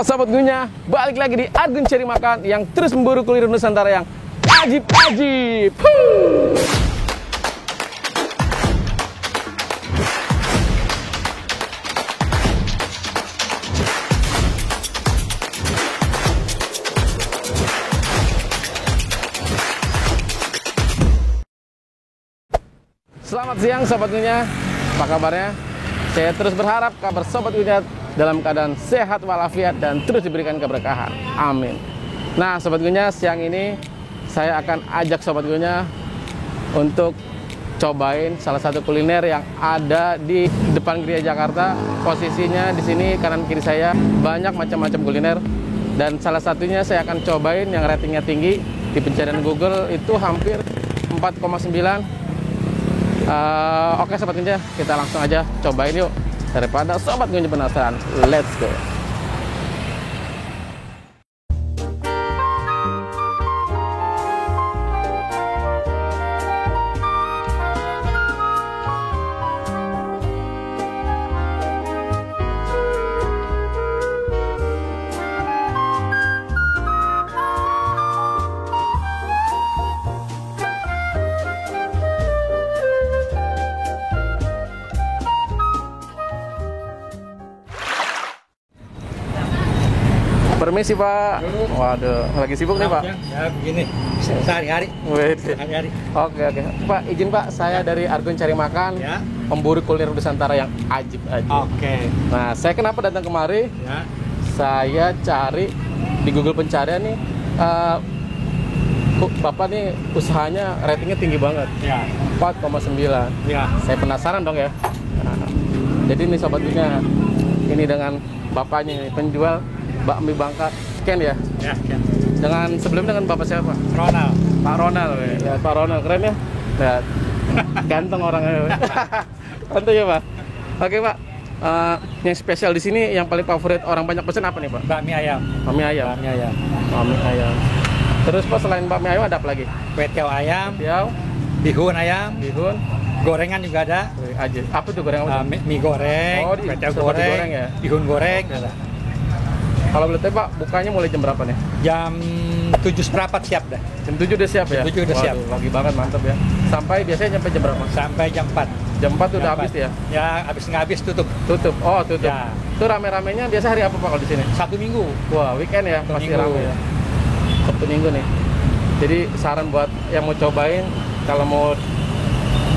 Halo Sobat Gunya, balik lagi di Argun Cari Makan yang terus memburu kuliner Nusantara yang ajib-ajib. Selamat siang Sobat Gunya, apa kabarnya? Saya terus berharap kabar Sobat Gunya dalam keadaan sehat walafiat dan terus diberikan keberkahan. Amin. Nah Sobat Gunya, siang ini saya akan ajak Sobat Gunya untuk cobain salah satu kuliner yang ada di depan Gereja Jakarta. Posisinya di sini kanan kiri saya banyak macam-macam kuliner, dan salah satunya saya akan cobain yang ratingnya tinggi di pencarian Google itu hampir 4,9. Oke Sobat Gunya, kita langsung aja cobain yuk. Daripada Sobat Gunya penasaran, let's go. Permisi Pak. Waduh, lagi sibuk nih Pak? Ya begini, sehari-hari. Sehari-hari. Oke. Pak, izin Pak, saya dari Argun Cari Makan, Ya. pemburu kuliner Nusantara yang ajib-ajib. Oke. Nah, saya kenapa datang kemari? Ya. Saya cari di Google pencarian nih, Bapak nih usahanya ratingnya tinggi banget, Ya. 4,9. Ya. Saya penasaran dong ya. Nah, jadi ini Sobat Gunya, ini dengan Bapaknya nih, penjual bakmi Bangka Ken ya. Ya. Sebelumnya dengan Bapak siapa? Ronald. Pak Ronald. Ya, Pak Ronald keren ya. Lihat. Ganteng orangnya. Ganteng ya Pak. Oke Pak. Yang spesial di sini yang paling favorit orang banyak pesan apa nih Pak? Bakmi ayam. Bakmi ayam. Bakmi ayam. Bakmi ayam. Terus Pak, selain bakmi ayam ada apa lagi? Kue tiaw ayam. Tiaw, Bihun ayam. bihun, Gorengan juga ada. aja. Apa tuh goreng apa? Mie goreng. Oh, Kue tiaw seperti goreng. goreng ya? Bihun goreng. Ada. Kalau boleh tahu Pak, bukanya mulai jam berapa nih? Jam 7:15 siap dah. Jam 7 udah siap ya? Jam 7 udah siap. Waduh, pagi banget, mantap ya. Sampai biasanya sampai jam berapa? Sampai jam 4. Jam 4 udah Jam habis 4. ya? Ya, habis nggak habis tutup. Tutup. Oh, tutup. Ya. Itu rame-ramenya biasa hari apa Pak kalau di sini? Sabtu Minggu. Wah, weekend ya, Sabtu pasti Minggu. rame ya. Sabtu Minggu nih. Jadi saran buat yang mau cobain, kalau mau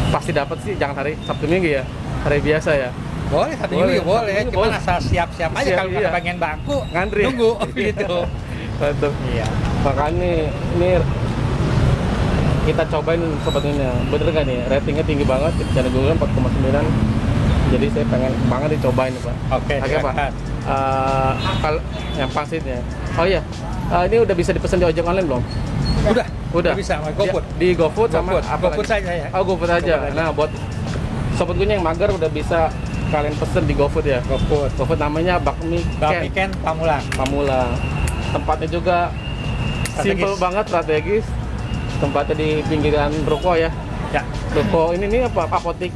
pasti dapat sih jangan hari Sabtu Minggu ya. Hari biasa ya. Boleh, Sabtu Boleh, Minggu boleh. Sabtu Minggu Cuman boleh. asal siap-siap aja Siap, kalau iya. pada bagian bangku Ngantri. nunggu gitu. Mantap. Iya. Makanya ini kita cobain Sobatnya. Bener gak nih? Ratingnya tinggi banget. Channel Google 4,9. Jadi saya pengen banget dicobain Pak. Oke, Oke Pak. silakan. Kalau yang pangsitnya. Oh iya. Ini udah bisa dipesan di ojek online belum? Udah bisa, GoFood. Ya, di GoFood sama GoFood. apa GoFood lagi? saja ya. Oh, GoFood aja. GoFood aja. Nah, buat Sobat Gunya yang mager udah bisa kalian pesen di GoFood ya. GoFood. GoFood namanya Bakmi Bakmi Ken Ken Pamulang. Pamula. Tempatnya juga Strategis. simple banget, strategis. Tempatnya di pinggiran ruko ya. Ya. Ruko ini apa? Apotik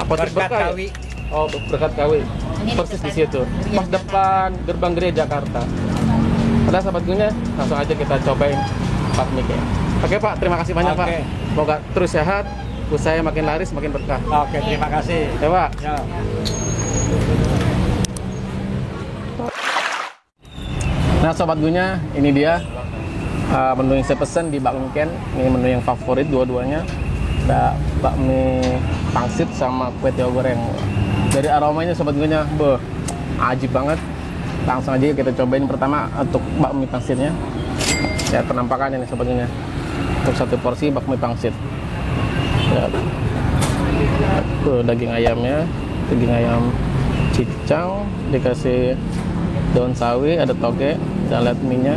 Berkat berkah ya? Kawi. Oh, Berkat Kawi. Persis di situ. Pas depan gerbang Gereja Jakarta. Ada Sobat Gunya, langsung aja kita cobain bakmi Ken. Oke Pak, terima kasih banyak Pak. Oke. Semoga terus sehat, usaha makin laris, makin berkah. Oke, terima kasih. Ya Pak. Ya. Nah Sobat Gunya, ini dia menu yang saya pesan di Bakmi Ken. Ini menu yang favorit dua-duanya. Ada bakmi pangsit sama kue tiaw goreng. Dari aromanya Sobat Gunya, ajib banget. Langsung aja kita cobain pertama untuk bakmi pangsitnya. Ya, penampakannya nih Sobat Gunya. Untuk satu porsi bakmi pangsit. Ya. Tuh daging ayamnya, daging ayam cincang, dikasih daun sawi, ada toge, dan lihat mie-nya.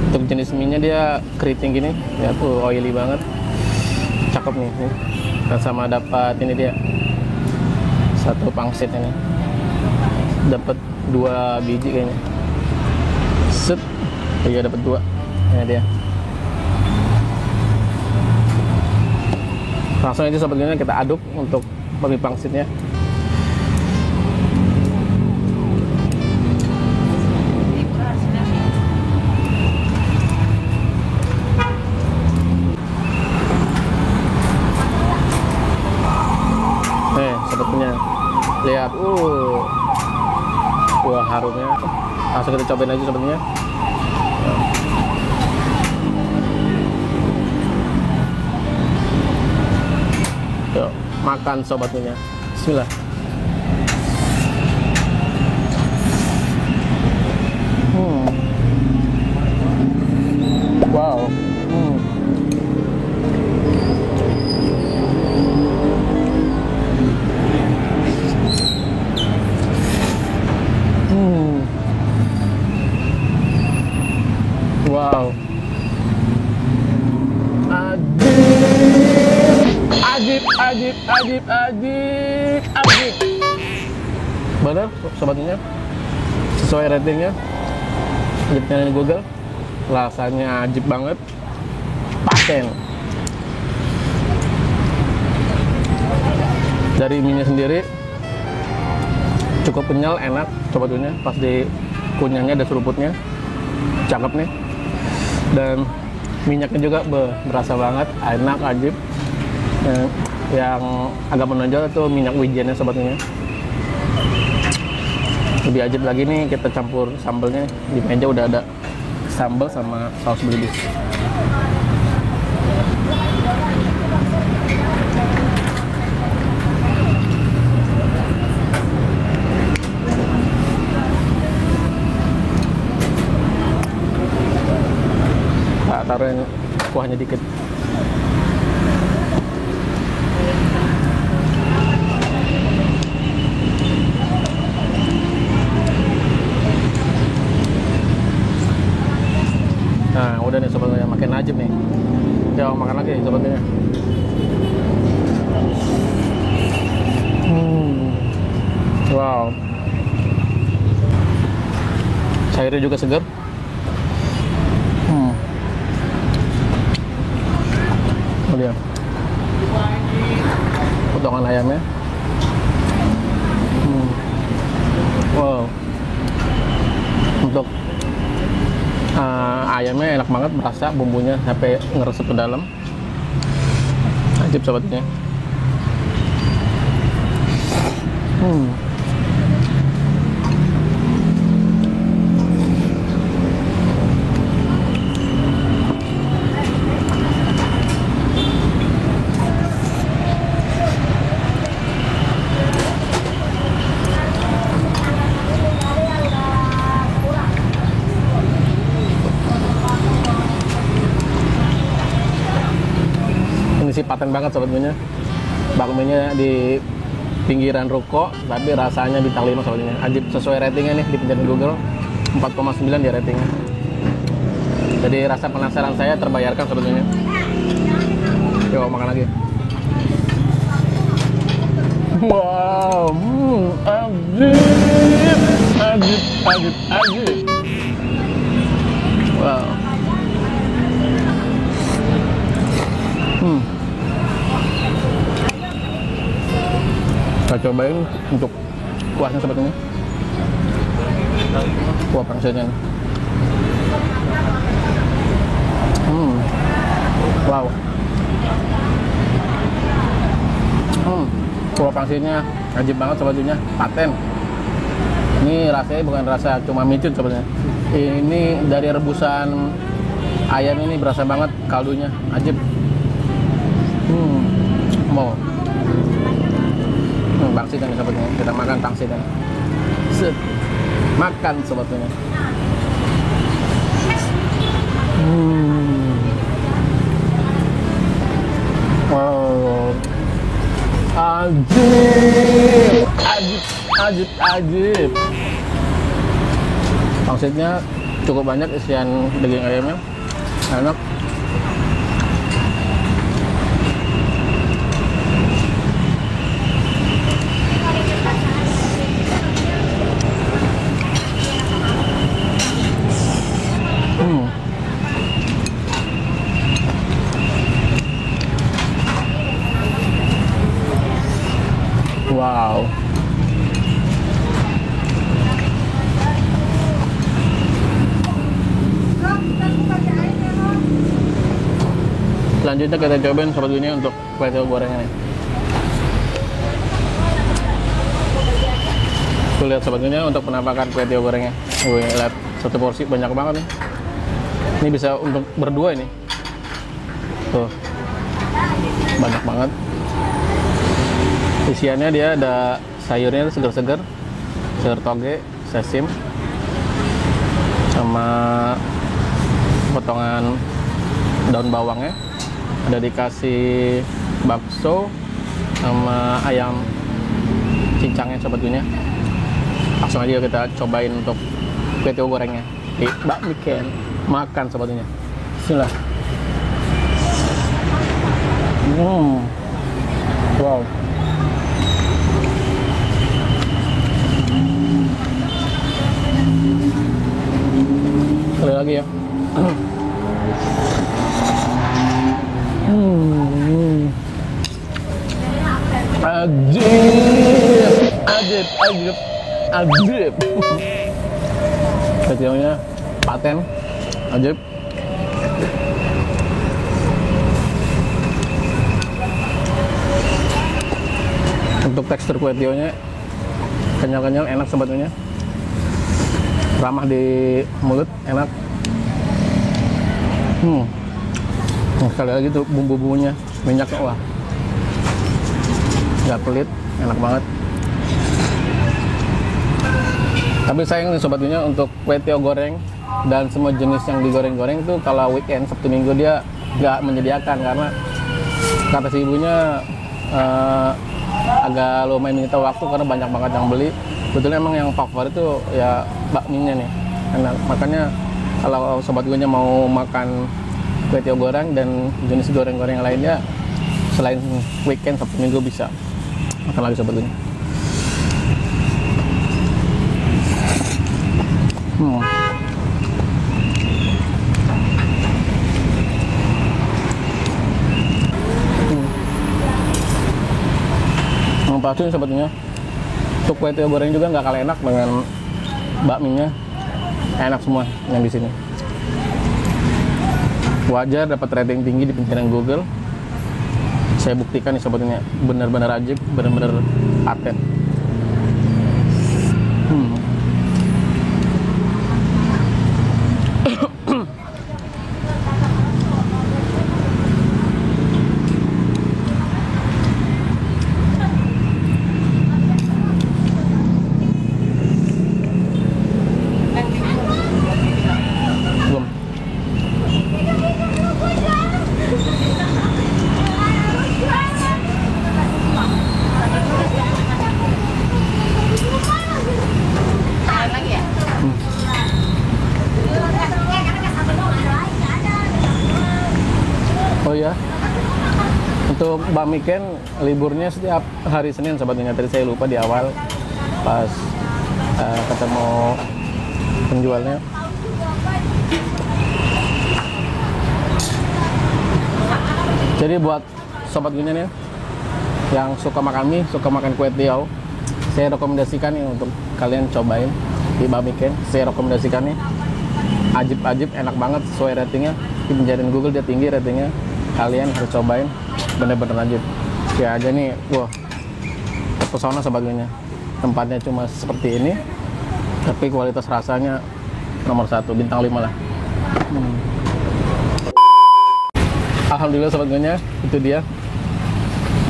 Untuk jenis mie-nya dia keriting gini, ya tuh oily banget, cakep nih. Dan sama dapat ini dia satu pangsit ini, dapat 2 biji kayaknya. Set, iya dapat 2. Ini dia. Langsung aja Sobat Gunya kita aduk untuk bakmi pangsitnya. sepertinya. Lihat, wah harumnya. Langsung kita cobain aja sepertinya. Yuk, makan sobatnya. Bismillah. Wow. Wow. Ajib. Benar, sobatnya. Sesuai ratingnya. Ajibnya di Google. Rasanya ajib banget. Paten. Dari mie-nya sendiri cukup kenyal, enak sobatnya. Pas di kunyahnya ada seruputnya. Cakep nih. Dan minyaknya juga berasa banget, enak, ajib. Yang agak menonjol itu minyak wijennya sobatnya. Lebih ajib lagi nih, kita campur sambelnya. Di meja udah ada sambal sama saus belibis. Taruhin kuahnya dikit. Nah, udah nih sobatnya, makin ajib nih. Yuk, makan lagi sobatnya. Wow. Sayurnya juga segar. Lihat potongan ayamnya. Wow. Untuk ayamnya enak banget, berasa bumbunya sampai ngeresep ke dalam. Ajib sobatnya. Ini sih paten banget sobatnya. Bakminya di pinggiran ruko, tapi rasanya bintang 5 sobatnya. Ajib sesuai ratingnya nih di pencarian Google, 4,9 dia ratingnya. Jadi rasa penasaran saya terbayarkan sobatnya. Yuk makan lagi. Wow, ajib. Wow. Kita cobain untuk kuahnya sebetulnya. Kuah pangsitnya. Wow. Kuah pangsitnya ajib banget sebetulnya, paten. Ini rasanya bukan rasa cuma micin sebetulnya. Ini dari rebusan ayam ini berasa banget kaldunya, ajib. Mau. Pangsitnya sebetulnya, kita makan pangsitnya. Makan sebetulnya. Wow. Ajib. Pangsitnya cukup banyak isian daging ayamnya, enak. Wow. Selanjutnya kita cobain sobat dunia untuk kue tahu gorengnya nih. Tuh lihat sobatnya untuk penampakan kue tiaw gorengnya. Wih, lihat satu porsi banyak banget nih. Ini bisa untuk berdua ini. Tuh, banyak banget. Isiannya dia ada sayurnya segar-segar, sayur toge, sesim, sama potongan daun bawangnya. Ada dikasih bakso sama ayam cincangnya sobatnya. Langsung aja kita cobain untuk kue tiaw gorengnya di bakmi Ken. Makan sobatnya. Bismillah. Wow. Sekali lagi ya. Ajib. Kecilnya paten, ajib. Untuk tekstur kue tiawnya kenyal-kenyal, enak sobatnya. Ramah di mulut, enak. Sekali lagi tuh bumbu-bumbunya, minyaknya wah, nggak pelit, enak banget. Tapi sayang nih sobatnya untuk kue tiaw goreng dan semua jenis yang digoreng-goreng tuh kalau weekend Sabtu Minggu dia nggak menyediakan karena kata si ibunya agak lumayan menyita waktu karena banyak banget yang beli. Betulnya emang yang favorit tuh ya bakminya nih, enak. Makanya kalau sobat gue mau makan kue tiaw goreng dan jenis goreng-goreng lainnya selain weekend Sabtu Minggu bisa makan lagi sobat gue. Pasti sobatnya untuk kue tiaw goreng juga nggak kalah enak dengan bakminya, enak semua yang di sini. Wajar dapat rating tinggi di pencarian Google. Saya buktikan nih sobatnya, benar-benar ajib, benar-benar paten. Oh ya, untuk bakmi Ken liburnya setiap hari Senin sobatnya. Tadi saya lupa di awal pas ketemu penjualnya. Jadi buat sobat gue nih yang suka makan mie, suka makan kue tiaw, saya rekomendasikan nih untuk kalian cobain di bakmi Ken. Saya rekomendasikan nih, ajib-ajib, enak banget sesuai ratingnya. Di pencarian Google dia tinggi ratingnya. Kalian harus cobain, bener-bener lanjut. Ya aja nih, wah, terpesona sobat gue. Tempatnya cuma seperti ini, tapi kualitas rasanya nomor 1, bintang 5 lah. Alhamdulillah sobat gue, itu dia.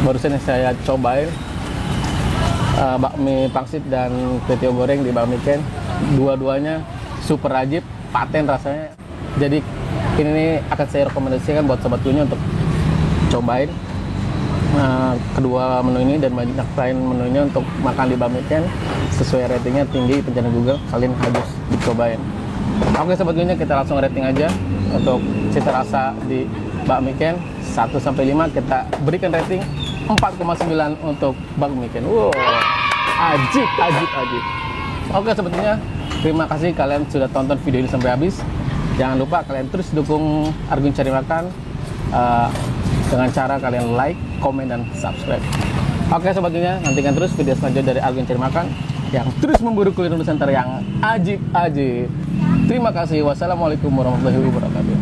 Barusan yang saya cobain bakmi pangsit dan kue tiaw goreng di bakmi Ken. Dua-duanya super ajib, paten rasanya. Jadi ini nih akan saya rekomendasikan buat sobat gue untuk cobain kedua menu ini dan banyak lain menunya untuk makan di bakmi Ken sesuai ratingnya tinggi pencarian Google. Kalian harus dicobain. Oke sobat gue, kita langsung rating aja untuk cita rasa di bakmi Ken 1-5. Kita berikan rating 4,9 untuk bakmi Ken. Wow, ajib. Oke sobat gue, terima kasih kalian sudah tonton video ini sampai habis. Jangan lupa kalian terus dukung Argun Cari Makan dengan cara kalian like, komen, dan subscribe. Oke sobat gue, nantikan terus video selanjutnya dari Argun Cari Makan yang terus memburu kuliner Nusantara yang ajib-ajib. Terima kasih. Wassalamualaikum warahmatullahi wabarakatuh.